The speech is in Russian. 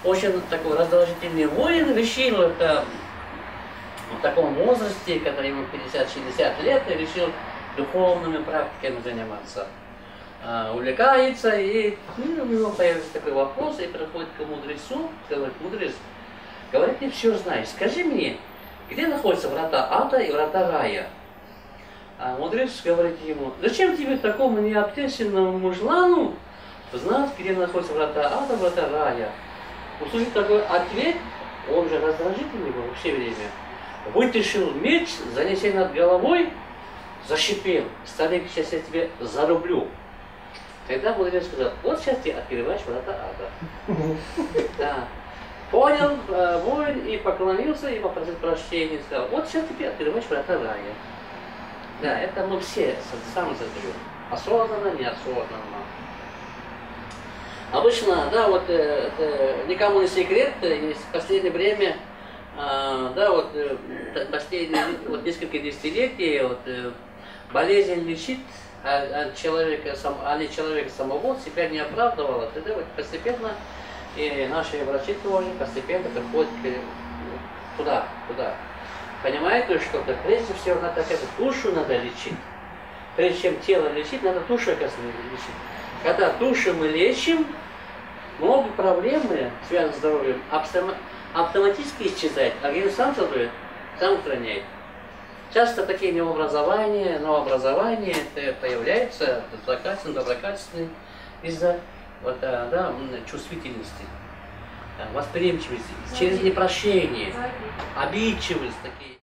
очень такой раздолжительный воин, решил это в таком возрасте, когда ему 50-60 лет, и решил духовными практиками заниматься. Увлекается, и у него появился такой вопрос, и приходит к мудрецу, говорит: мудрец, говорит, ты все знаешь, скажи мне, где находятся врата ада и врата рая? А мудрец говорит ему: зачем тебе, такому необтесанному мужлану, знать, где находятся врата ада, врата рая? Услышав такой ответ, он же раздражительный был во все время, вытащил меч, занеся над головой, зашипел: старик, сейчас я тебе зарублю. Тогда мудрец сказал: вот сейчас ты открываешь врата ада. Да. Понял воин и поклонился, и попросил прощения, и сказал: вот сейчас ты открываешь врата рая. Да, это мы все сами задаем. Осознанно, неосознанно. Обычно, да, вот никому не секрет, в последнее время, да, вот последние несколько десятилетий болезнь лечит, а человека самого себя не оправдывало. Тогда вот постепенно и наши врачи тоже постепенно приходят туда. Понимаете, что прежде всего надо душу надо лечить. Прежде чем тело лечить, надо душу лечить. Когда душу мы лечим, много проблем, связанных с здоровьем, автоматически исчезает, организм сам создает, сам устраняет. Часто такие новообразования появляются доброкачественные из-за чувствительности, восприимчивости, через непрощение, обидчивость такие.